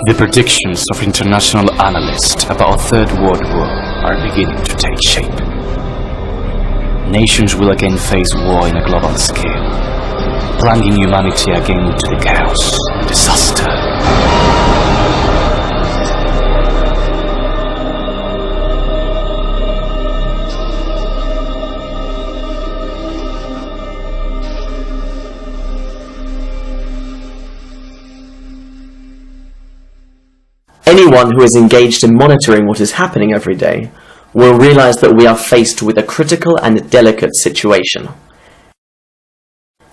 The predictions of international analysts about a third world war are beginning to take shape. Nations will again face war in a global scale, plunging humanity again into the chaos and disaster. Anyone who is engaged in monitoring what is happening every day will realize that we are faced with a critical and delicate situation.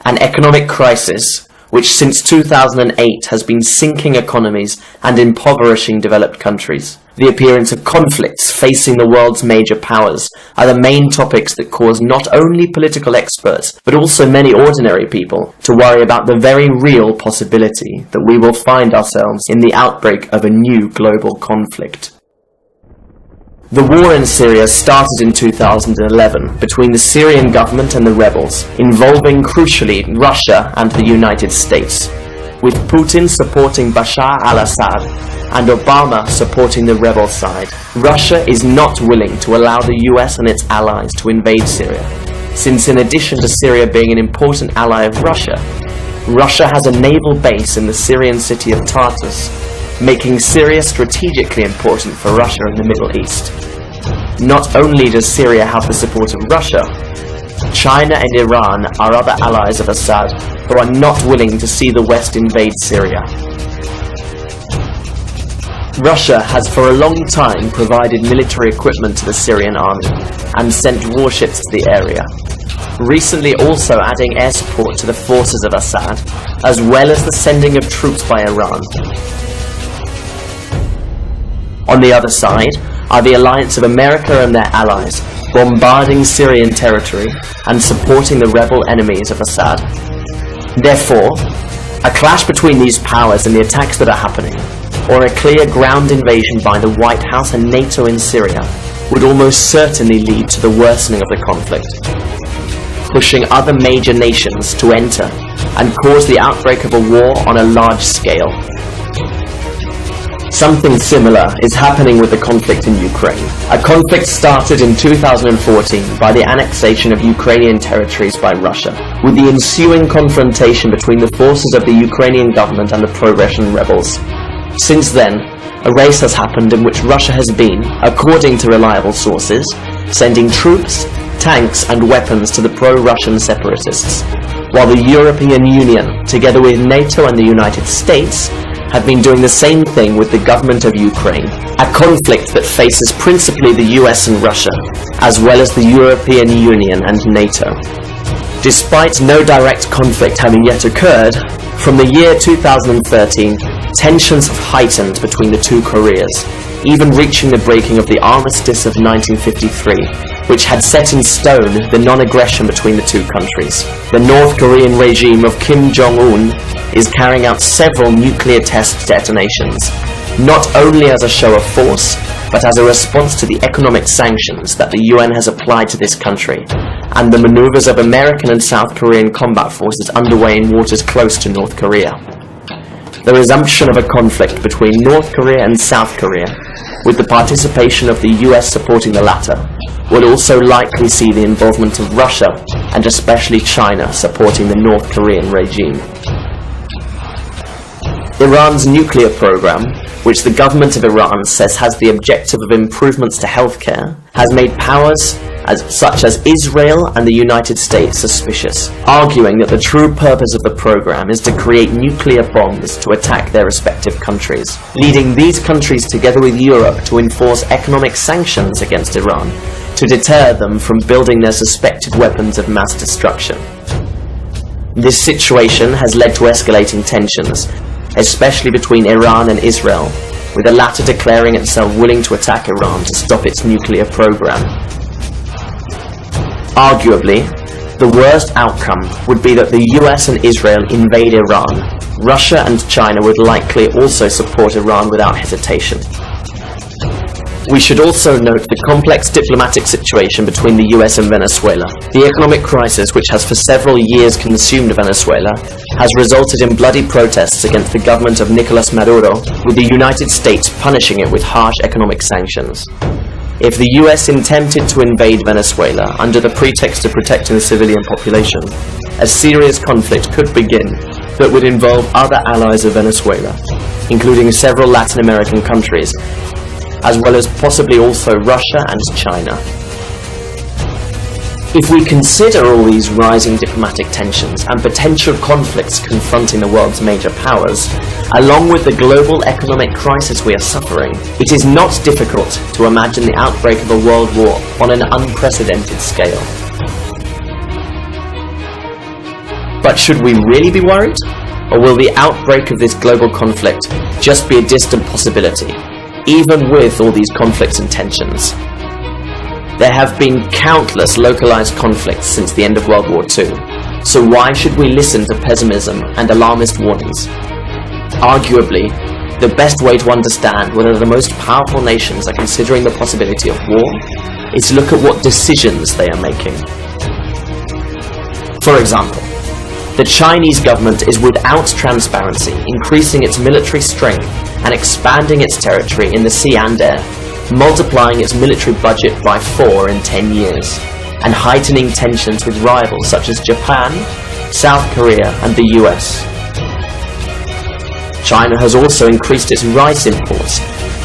An economic crisis which since 2008 has been sinking economies and impoverishing developed countries. The appearance of conflicts facing the world's major powers are the main topics that cause not only political experts, but also many ordinary people to worry about the very real possibility that we will find ourselves in the outbreak of a new global conflict. The war in Syria started in 2011 between the Syrian government and the rebels, involving crucially Russia and the United States, with Putin supporting Bashar al-Assad and Obama supporting the rebel side. Russia is not willing to allow the US and its allies to invade Syria, since in addition to Syria being an important ally of Russia, Russia has a naval base in the Syrian city of Tartus, making Syria strategically important for Russia in the Middle East. Not only does Syria have the support of Russia, China and Iran are other allies of Assad who are not willing to see the West invade Syria. Russia has for a long time provided military equipment to the Syrian army and sent warships to the area, recently also adding air support to the forces of Assad, as well as the sending of troops by Iran. On the other side are the alliance of America and their allies, bombarding Syrian territory and supporting the rebel enemies of Assad. Therefore, a clash between these powers and the attacks that are happening, or a clear ground invasion by the White House and NATO in Syria, would almost certainly lead to the worsening of the conflict, pushing other major nations to enter and cause the outbreak of a war on a large scale. Something similar is happening with the conflict in Ukraine. A conflict started in 2014 by the annexation of Ukrainian territories by Russia, with the ensuing confrontation between the forces of the Ukrainian government and the pro-Russian rebels. Since then, a race has happened in which Russia has been, according to reliable sources, sending troops, tanks and weapons to the pro-Russian separatists, while the European Union, together with NATO and the United States, have been doing the same thing with the government of Ukraine, a conflict that faces principally the US and Russia, as well as the European Union and NATO. Despite no direct conflict having yet occurred, from the year 2013, tensions have heightened between the two Koreas, even reaching the breaking of the Armistice of 1953, which had set in stone the non-aggression between the two countries. The North Korean regime of Kim Jong-un is carrying out several nuclear test detonations, not only as a show of force, but as a response to the economic sanctions that the UN has applied to this country, and the maneuvers of American and South Korean combat forces underway in waters close to North Korea. The resumption of a conflict between North Korea and South Korea, with the participation of the US supporting the latter, would also likely see the involvement of Russia, and especially China, supporting the North Korean regime. Iran's nuclear program, which the government of Iran says has the objective of improvements to healthcare, has made powers such as Israel and the United States suspicious, arguing that the true purpose of the program is to create nuclear bombs to attack their respective countries, leading these countries together with Europe to enforce economic sanctions against Iran, to deter them from building their suspected weapons of mass destruction. This situation has led to escalating tensions, especially between Iran and Israel, with the latter declaring itself willing to attack Iran to stop its nuclear program. Arguably, the worst outcome would be that the US and Israel invade Iran. Russia and China would likely also support Iran without hesitation. We should also note the complex diplomatic situation between the US and Venezuela. The economic crisis, which has for several years consumed Venezuela, has resulted in bloody protests against the government of Nicolas Maduro, with the United States punishing it with harsh economic sanctions. If the US intended to invade Venezuela under the pretext of protecting the civilian population, a serious conflict could begin that would involve other allies of Venezuela, including several Latin American countries, as well as possibly also Russia and China. If we consider all these rising diplomatic tensions and potential conflicts confronting the world's major powers, along with the global economic crisis we are suffering, it is not difficult to imagine the outbreak of a world war on an unprecedented scale. But should we really be worried? Or will the outbreak of this global conflict just be a distant possibility, even with all these conflicts and tensions? There have been countless localized conflicts since the end of World War II, so why should we listen to pessimism and alarmist warnings? Arguably, the best way to understand whether the most powerful nations are considering the possibility of war is to look at what decisions they are making. For example, the Chinese government is without transparency, increasing its military strength and expanding its territory in the sea and air, multiplying its military budget by 4 in 10 years, and heightening tensions with rivals such as Japan, South Korea and the US. China has also increased its rice imports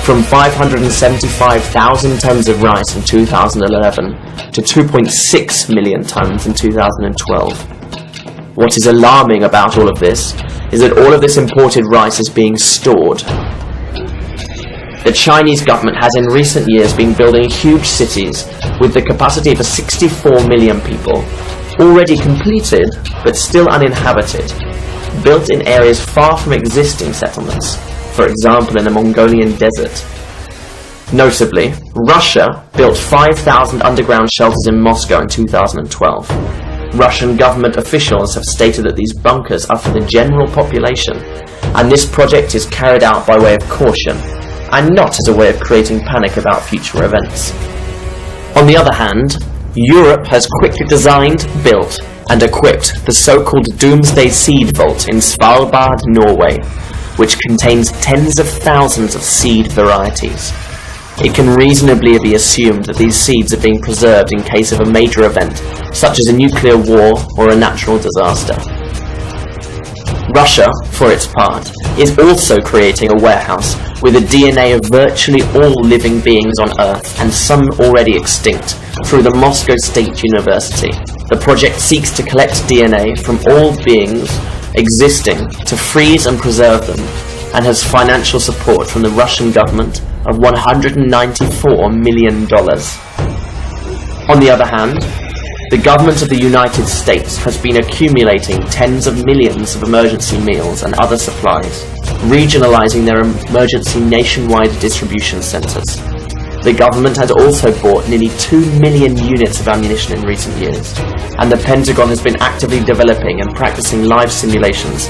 from 575,000 tons of rice in 2011 to 2.6 million tons in 2012. What is alarming about all of this is that all of this imported rice is being stored. The Chinese government has in recent years been building huge cities with the capacity for 64 million people, already completed but still uninhabited, built in areas far from existing settlements, for example in the Mongolian desert. Notably, Russia built 5,000 underground shelters in Moscow in 2012. Russian government officials have stated that these bunkers are for the general population, and this project is carried out by way of caution, and not as a way of creating panic about future events. On the other hand, Europe has quickly designed, built, and equipped the so-called Doomsday Seed Vault in Svalbard, Norway, which contains tens of thousands of seed varieties. It can reasonably be assumed that these seeds are being preserved in case of a major event, such as a nuclear war or a natural disaster. Russia, for its part, is also creating a warehouse with the DNA of virtually all living beings on Earth, and some already extinct, through the Moscow State University. The project seeks to collect DNA from all beings existing to freeze and preserve them, and has financial support from the Russian government of $194 million. On the other hand, the government of the United States has been accumulating tens of millions of emergency meals and other supplies, regionalizing their emergency nationwide distribution centers. The government has also bought nearly 2 million units of ammunition in recent years, and the Pentagon has been actively developing and practicing live simulations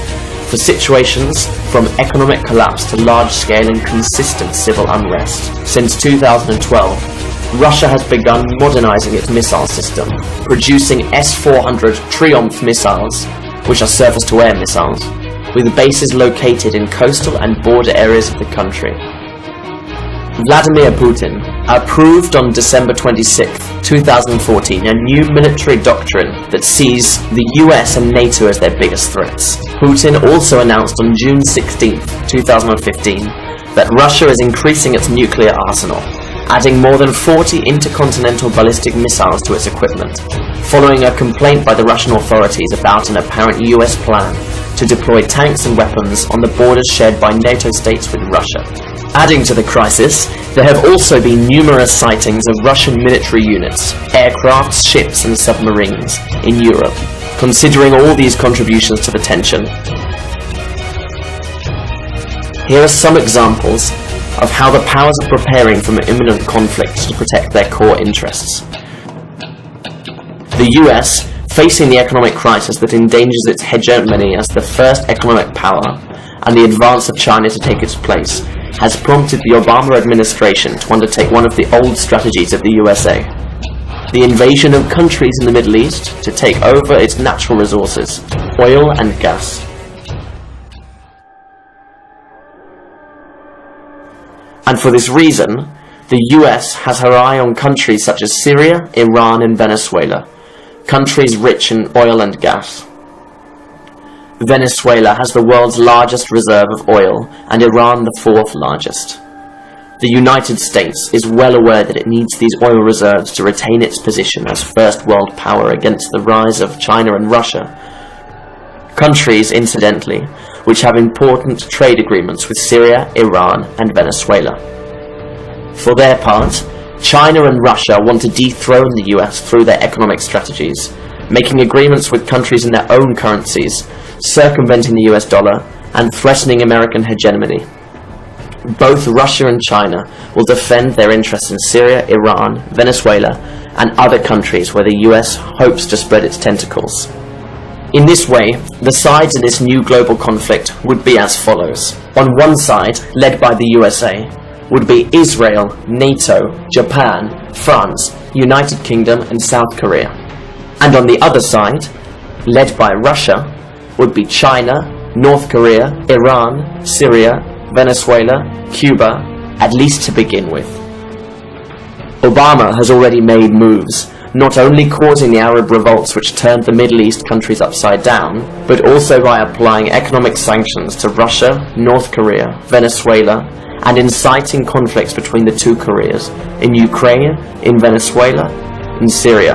for situations from economic collapse to large-scale and consistent civil unrest. Since 2012, Russia has begun modernizing its missile system, producing S-400 Triumph missiles, which are surface-to-air missiles, with bases located in coastal and border areas of the country. Vladimir Putin approved on December 26, 2014, a new military doctrine that sees the US and NATO as their biggest threats. Putin also announced on June 16, 2015, that Russia is increasing its nuclear arsenal, adding more than 40 intercontinental ballistic missiles to its equipment, following a complaint by the Russian authorities about an apparent US plan to deploy tanks and weapons on the borders shared by NATO states with Russia. Adding to the crisis, there have also been numerous sightings of Russian military units, aircrafts, ships and submarines in Europe. Considering all these contributions to the tension, here are some examples of how the powers are preparing for an imminent conflict to protect their core interests. The US, facing the economic crisis that endangers its hegemony as the first economic power, and the advance of China to take its place, has prompted the Obama administration to undertake one of the old strategies of the USA: the invasion of countries in the Middle East to take over its natural resources, oil and gas. And for this reason, the US has her eye on countries such as Syria, Iran and Venezuela, countries rich in oil and gas. Venezuela has the world's largest reserve of oil, and Iran the fourth largest. The United States is well aware that it needs these oil reserves to retain its position as first world power against the rise of China and Russia. Countries, incidentally, which have important trade agreements with Syria, Iran and Venezuela. For their part, China and Russia want to dethrone the US through their economic strategies, making agreements with countries in their own currencies, circumventing the US dollar, and threatening American hegemony. Both Russia and China will defend their interests in Syria, Iran, Venezuela, and other countries where the US hopes to spread its tentacles. In this way, the sides in this new global conflict would be as follows. On one side, led by the USA, would be Israel, NATO, Japan, France, United Kingdom and South Korea. And on the other side, led by Russia, would be China, North Korea, Iran, Syria, Venezuela, Cuba, at least to begin with. Obama has already made moves, not only causing the Arab revolts which turned the Middle East countries upside down, but also by applying economic sanctions to Russia, North Korea, Venezuela, and inciting conflicts between the two Koreas, in Ukraine, in Venezuela, and Syria,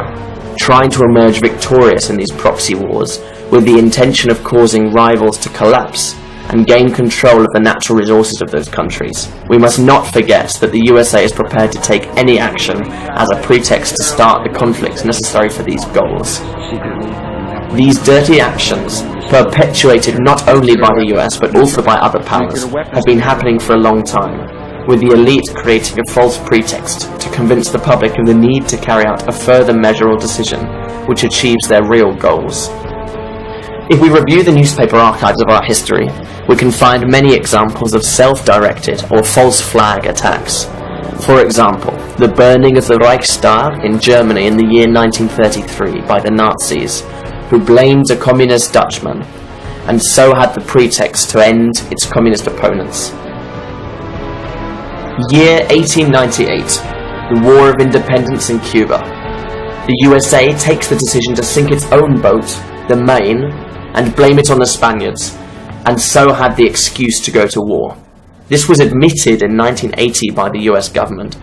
trying to emerge victorious in these proxy wars, with the intention of causing rivals to collapse and gain control of the natural resources of those countries. We must not forget that the USA is prepared to take any action as a pretext to start the conflicts necessary for these goals. These dirty actions, perpetuated not only by the US but also by other powers, have been happening for a long time, with the elite creating a false pretext to convince the public of the need to carry out a further measure or decision which achieves their real goals. If we review the newspaper archives of our history, we can find many examples of self-directed or false flag attacks. For example, the burning of the Reichstag in Germany in the year 1933 by the Nazis, who blamed a communist Dutchman, and so had the pretext to end its communist opponents. Year 1898, the War of Independence in Cuba. The USA takes the decision to sink its own boat, the Maine, and blame it on the Spaniards, and so had the excuse to go to war. This was admitted in 1980 by the US government.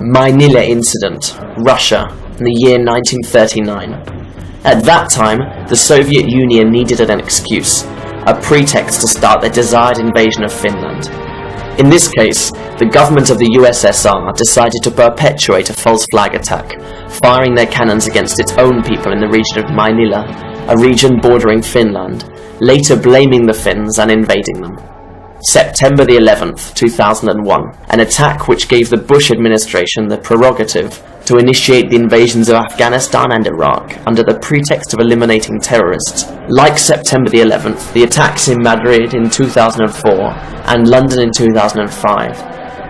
Manila Incident, Russia, in the year 1939. At that time, the Soviet Union needed an excuse, a pretext to start their desired invasion of Finland. In this case, the government of the USSR decided to perpetuate a false flag attack, firing their cannons against its own people in the region of Manila, a region bordering Finland, later blaming the Finns and invading them. September the 11th, 2001, an attack which gave the Bush administration the prerogative to initiate the invasions of Afghanistan and Iraq under the pretext of eliminating terrorists. Like September the 11th, the attacks in Madrid in 2004 and London in 2005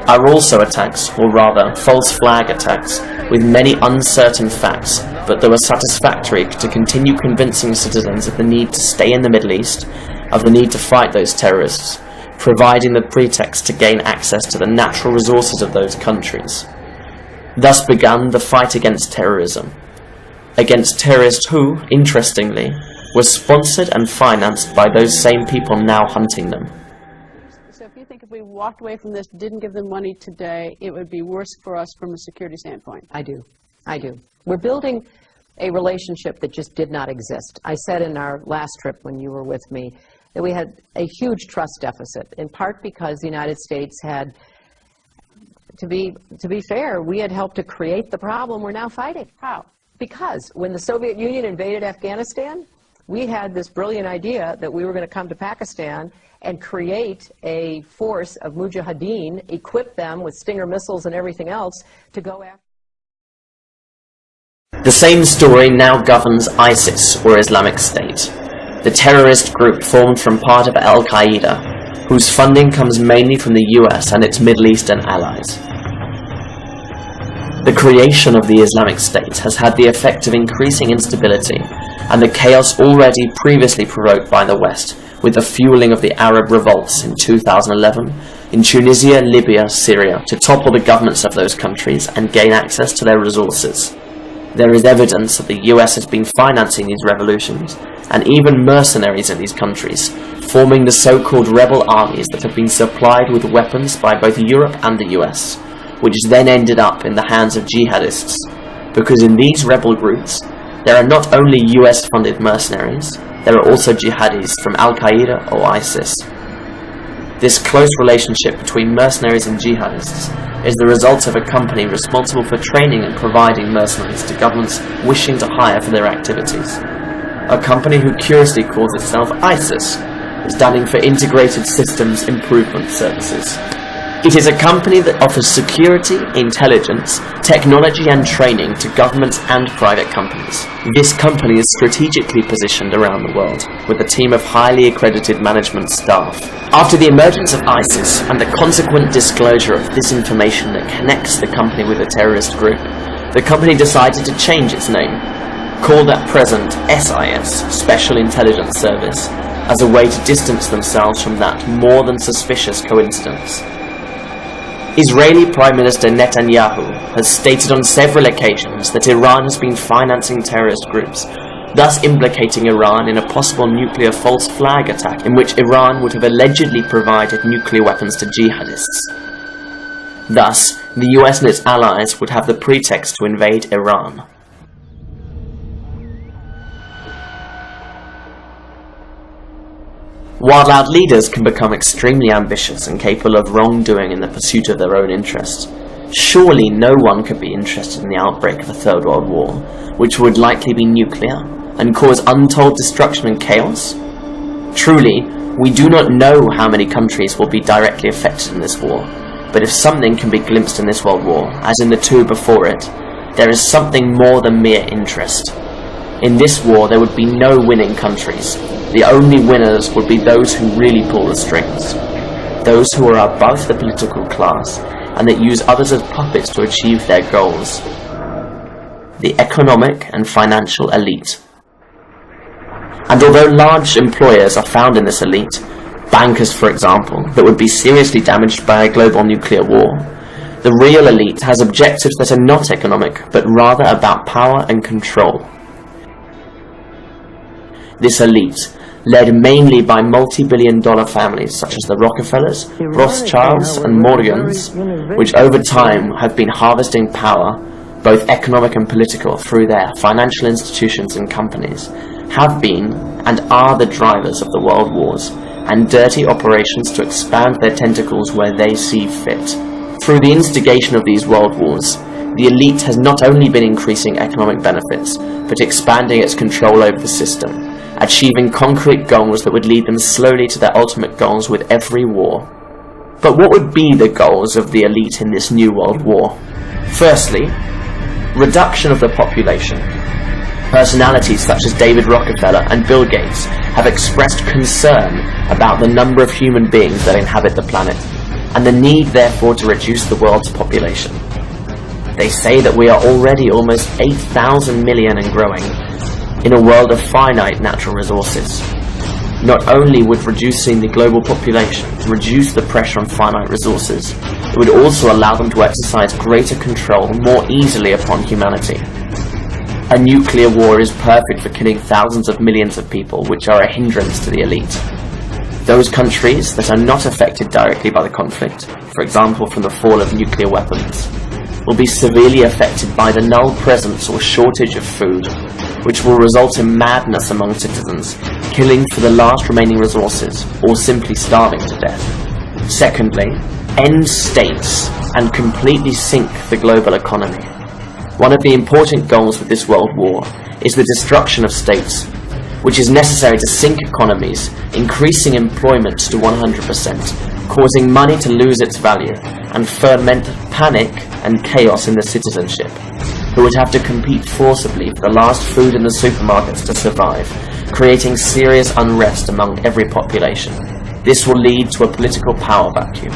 are also attacks, or rather false flag attacks, with many uncertain facts, but that were satisfactory to continue convincing citizens of the need to stay in the Middle East, of the need to fight those terrorists, providing the pretext to gain access to the natural resources of those countries. Thus began the fight against terrorism. Against terrorists who, interestingly, were sponsored and financed by those same people now hunting them. So if you think if we walked away from this, didn't give them money today, it would be worse for us from a security standpoint? I do. We're building a relationship that just did not exist. I said in our last trip when you were with me that we had a huge trust deficit, in part because the United States had, to be fair, we had helped to create the problem we're now fighting. How? Because when the Soviet Union invaded Afghanistan, we had this brilliant idea that we were going to come to Pakistan and create a force of mujahideen, equip them with Stinger missiles and everything else to go after. The same story now governs ISIS, or Islamic State, the terrorist group formed from part of Al-Qaeda, whose funding comes mainly from the US and its Middle Eastern allies. The creation of the Islamic State has had the effect of increasing instability and the chaos already previously provoked by the West, with the fueling of the Arab revolts in 2011 in Tunisia, Libya, Syria, to topple the governments of those countries and gain access to their resources. There is evidence that the US has been financing these revolutions, and even mercenaries in these countries, forming the so-called rebel armies that have been supplied with weapons by both Europe and the US, which then ended up in the hands of jihadists, because in these rebel groups, there are not only US-funded mercenaries, there are also jihadis from Al-Qaeda or ISIS. This close relationship between mercenaries and jihadists is the result of a company responsible for training and providing mercenaries to governments wishing to hire for their activities. A company who curiously calls itself ISIS, standing for Integrated Systems Improvement Services. It is a company that offers security, intelligence, technology and training to governments and private companies. This company is strategically positioned around the world, with a team of highly accredited management staff. After the emergence of ISIS and the consequent disclosure of disinformation that connects the company with a terrorist group, the company decided to change its name, called at present SIS, Special Intelligence Service, as a way to distance themselves from that more than suspicious coincidence. Israeli Prime Minister Netanyahu has stated on several occasions that Iran has been financing terrorist groups, thus implicating Iran in a possible nuclear false flag attack in which Iran would have allegedly provided nuclear weapons to jihadists. Thus, the US and its allies would have the pretext to invade Iran. While our leaders can become extremely ambitious and capable of wrongdoing in the pursuit of their own interests, surely no one could be interested in the outbreak of a Third World War, which would likely be nuclear, and cause untold destruction and chaos? Truly, we do not know how many countries will be directly affected in this war, but if something can be glimpsed in this World War, as in the two before it, there is something more than mere interest. In this war there would be no winning countries. The only winners would be those who really pull the strings. Those who are above the political class and that use others as puppets to achieve their goals. The economic and financial elite. And although large employers are found in this elite, bankers for example, that would be seriously damaged by a global nuclear war, the real elite has objectives that are not economic, but rather about power and control. This elite, led mainly by multi-billion-dollar families such as the Rockefellers, Rothschilds and Morgans, which over time have been harvesting power, both economic and political, through their financial institutions and companies, have been and are the drivers of the world wars and dirty operations to expand their tentacles where they see fit. Through the instigation of these world wars, the elite has not only been increasing economic benefits, but expanding its control over the system, achieving concrete goals that would lead them slowly to their ultimate goals with every war. But what would be the goals of the elite in this new world war? Firstly, reduction of the population. Personalities such as David Rockefeller and Bill Gates have expressed concern about the number of human beings that inhabit the planet, and the need therefore to reduce the world's population. They say that we are already almost 8,000 million and growing, in a world of finite natural resources. Not only would reducing the global population reduce the pressure on finite resources, it would also allow them to exercise greater control more easily upon humanity. A nuclear war is perfect for killing thousands of millions of people, which are a hindrance to the elite. Those countries that are not affected directly by the conflict, for example from the fall of nuclear weapons, will be severely affected by the null presence or shortage of food, which will result in madness among citizens, killing for the last remaining resources, or simply starving to death. Secondly, end states and completely sink the global economy. One of the important goals with this world war is the destruction of states, which is necessary to sink economies, increasing employment to 100%, causing money to lose its value, and ferment panic and chaos in the citizenship, who would have to compete forcibly for the last food in the supermarkets to survive, creating serious unrest among every population. This will lead to a political power vacuum,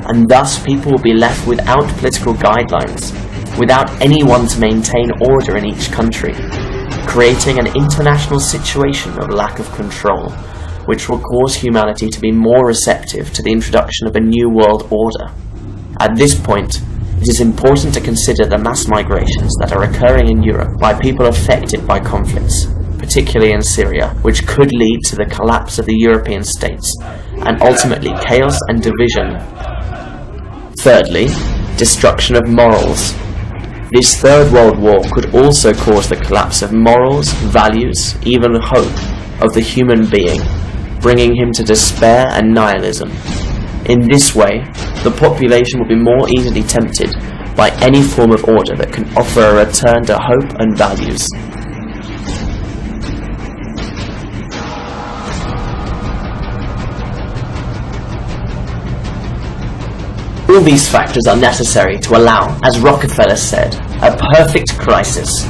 and thus people will be left without political guidelines, without anyone to maintain order in each country, creating an international situation of lack of control, which will cause humanity to be more receptive to the introduction of a new world order. At this point, it is important to consider the mass migrations that are occurring in Europe by people affected by conflicts, particularly in Syria, which could lead to the collapse of the European states, and ultimately chaos and division. Thirdly, destruction of morals. This Third World War could also cause the collapse of morals, values, even hope of the human being, bringing him to despair and nihilism. In this way, the population will be more easily tempted by any form of order that can offer a return to hope and values. All these factors are necessary to allow, as Rockefeller said, a perfect crisis,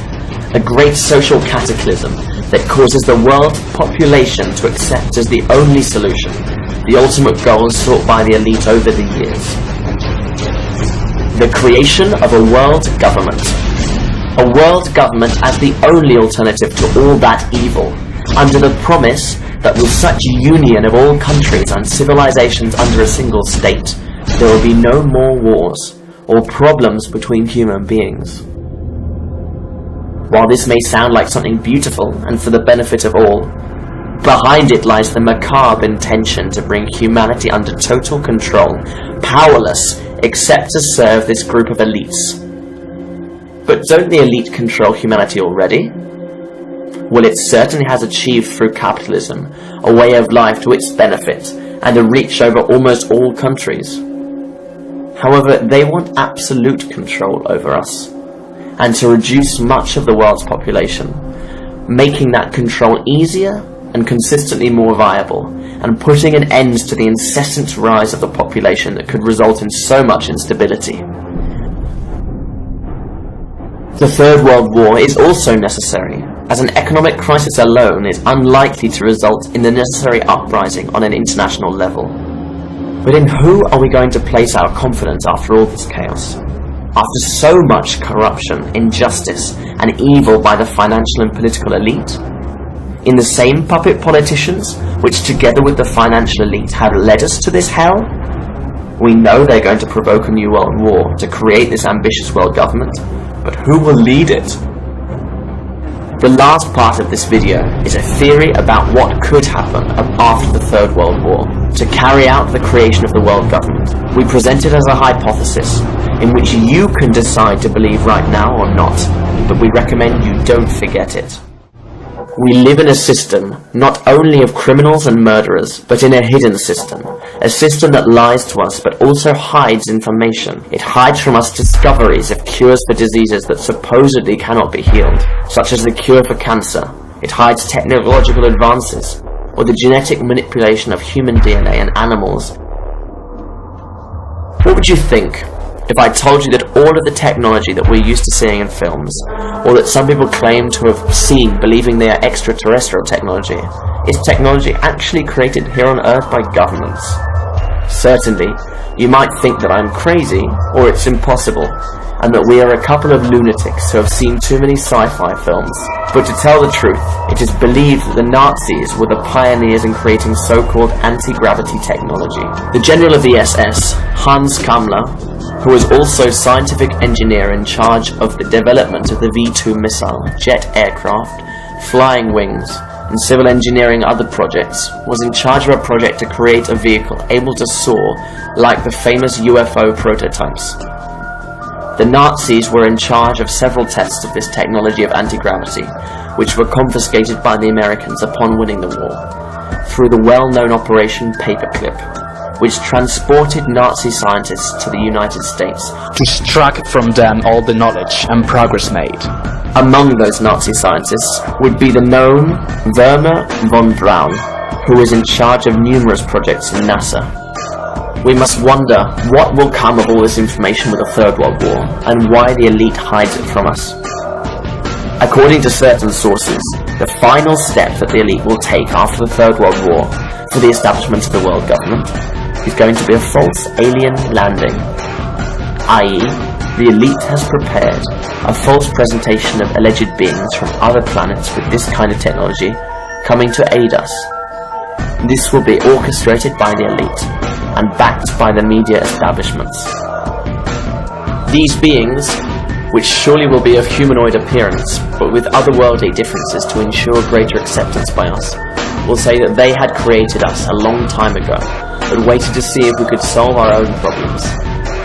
a great social cataclysm that causes the world population to accept as the only solution the ultimate goals sought by the elite over the years. The creation of a world government. A world government as the only alternative to all that evil, under the promise that with such union of all countries and civilizations under a single state, there will be no more wars or problems between human beings. While this may sound like something beautiful and for the benefit of all, behind it lies the macabre intention to bring humanity under total control, powerless except to serve this group of elites. But don't the elite control humanity already? Well, it certainly has achieved through capitalism a way of life to its benefit and a reach over almost all countries. However, they want absolute control over us, and to reduce much of the world's population, making that control easier and consistently more viable, and putting an end to the incessant rise of the population that could result in so much instability. The Third World War is also necessary, as an economic crisis alone is unlikely to result in the necessary uprising on an international level. But in who are we going to place our confidence after all this chaos? After so much corruption, injustice, and evil by the financial and political elite? In the same puppet politicians, which together with the financial elite have led us to this hell? We know they're going to provoke a new world war to create this ambitious world government, but who will lead it? The last part of this video is a theory about what could happen after the Third World War to carry out the creation of the world government. We present it as a hypothesis in which you can decide to believe right now or not, but we recommend you don't forget it. We live in a system not only of criminals and murderers, but in a hidden system. A system that lies to us but also hides information. It hides from us discoveries of cures for diseases that supposedly cannot be healed, such as the cure for cancer. It hides technological advances, or the genetic manipulation of human DNA and animals. What would you think if I told you that all of the technology that we're used to seeing in films, or that some people claim to have seen believing they are extraterrestrial technology, is technology actually created here on Earth by governments? Certainly, you might think that I'm crazy, or it's impossible, and that we are a couple of lunatics who have seen too many sci-fi films. But to tell the truth, it is believed that the Nazis were the pioneers in creating so-called anti-gravity technology. The general of the SS, Hans Kammler, who was also scientific engineer in charge of the development of the V-2 missile, jet aircraft, flying wings, and civil engineering other projects, was in charge of a project to create a vehicle able to soar like the famous UFO prototypes. The Nazis were in charge of several tests of this technology of anti-gravity, which were confiscated by the Americans upon winning the war, through the well-known Operation Paperclip, which transported Nazi scientists to the United States to extract from them all the knowledge and progress made. Among those Nazi scientists would be the known Wernher von Braun, who was in charge of numerous projects in NASA. We must wonder what will come of all this information with the Third World War, and why the elite hides it from us. According to certain sources, the final step that the elite will take after the Third World War for the establishment of the world government is going to be a false alien landing, i.e., the elite has prepared a false presentation of alleged beings from other planets with this kind of technology coming to aid us. This will be orchestrated by the elite and backed by the media establishments. These beings, which surely will be of humanoid appearance, but with otherworldly differences to ensure greater acceptance by us, will say that they had created us a long time ago, but waited to see if we could solve our own problems.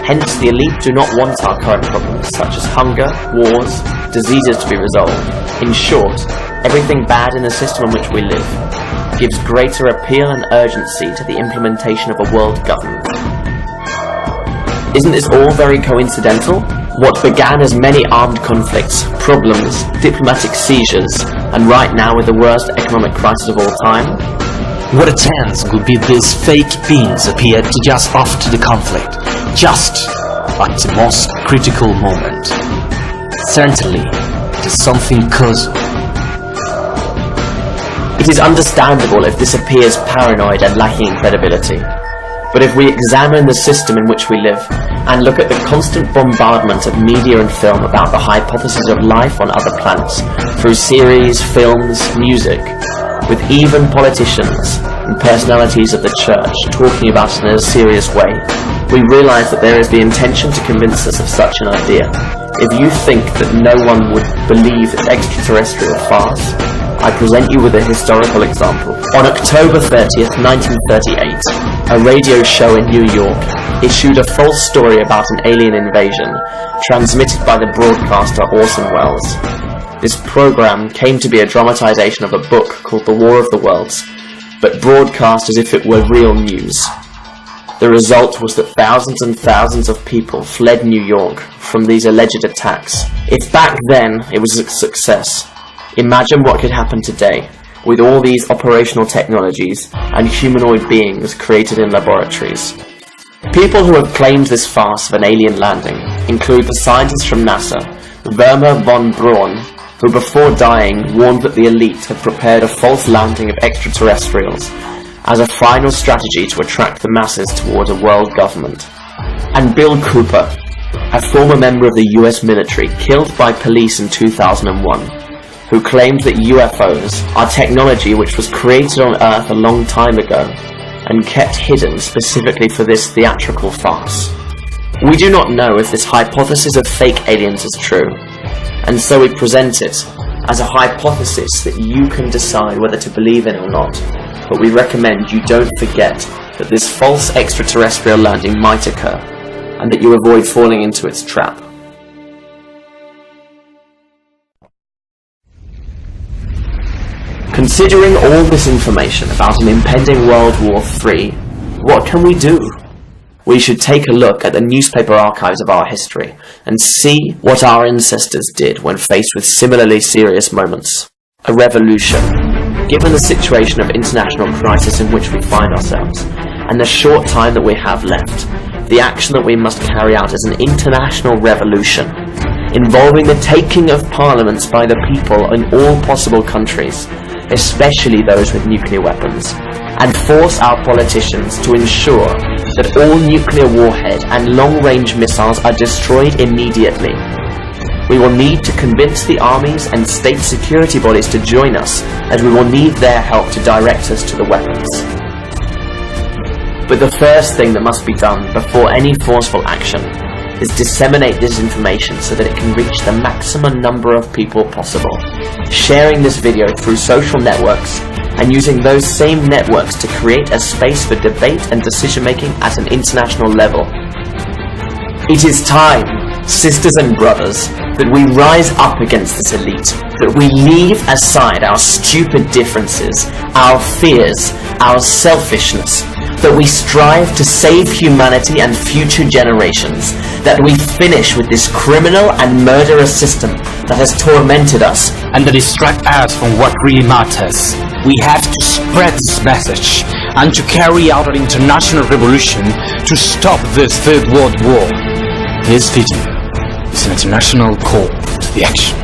Hence, the elite do not want our current problems, such as hunger, wars, diseases to be resolved. In short, everything bad in the system in which we live gives greater appeal and urgency to the implementation of a world government. Isn't this all very coincidental? What began as many armed conflicts, problems, diplomatic seizures, and right now with the worst economic crisis of all time? What a chance would be these fake beings appeared just after the conflict, just at the most critical moment. Certainly, it is something causal. It is understandable if this appears paranoid and lacking in credibility. But if we examine the system in which we live, and look at the constant bombardment of media and film about the hypothesis of life on other planets, through series, films, music, with even politicians and personalities of the church talking about it in a serious way, we realize that there is the intention to convince us of such an idea. If you think that no one would believe this extraterrestrial farce, I present you with a historical example. On October 30th, 1938, a radio show in New York issued a false story about an alien invasion, transmitted by the broadcaster Orson Welles. This program came to be a dramatization of a book called The War of the Worlds, but broadcast as if it were real news. The result was that thousands and thousands of people fled New York from these alleged attacks. If back then it was a success, imagine what could happen today with all these operational technologies and humanoid beings created in laboratories. People who have claimed this farce of an alien landing include the scientist from NASA, Wernher von Braun, who before dying warned that the elite had prepared a false landing of extraterrestrials as a final strategy to attract the masses toward a world government. And Bill Cooper, a former member of the US military killed by police in 2001, who claimed that UFOs are technology which was created on Earth a long time ago and kept hidden specifically for this theatrical farce. We do not know if this hypothesis of fake aliens is true, and so we present it as a hypothesis that you can decide whether to believe in or not, but we recommend you don't forget that this false extraterrestrial landing might occur, and that you avoid falling into its trap. Considering all this information about an impending World War III, what can we do? We should take a look at the newspaper archives of our history and see what our ancestors did when faced with similarly serious moments. A revolution. Given the situation of international crisis in which we find ourselves, and the short time that we have left, the action that we must carry out is an international revolution, involving the taking of parliaments by the people in all possible countries, especially those with nuclear weapons, and force our politicians to ensure that all nuclear warhead and long-range missiles are destroyed immediately. We will need to convince the armies and state security bodies to join us, as we will need their help to direct us to the weapons. But the first thing that must be done before any forceful action is disseminate this information so that it can reach the maximum number of people possible, sharing this video through social networks and using those same networks to create a space for debate and decision-making at an international level. It is time, sisters and brothers, that we rise up against this elite, that we leave aside our stupid differences, our fears, our selfishness, that we strive to save humanity and future generations, that we finish with this criminal and murderous system that has tormented us and that distract us from what really matters. We have to spread this message and to carry out an international revolution to stop this Third World War. This video is an international call to the action.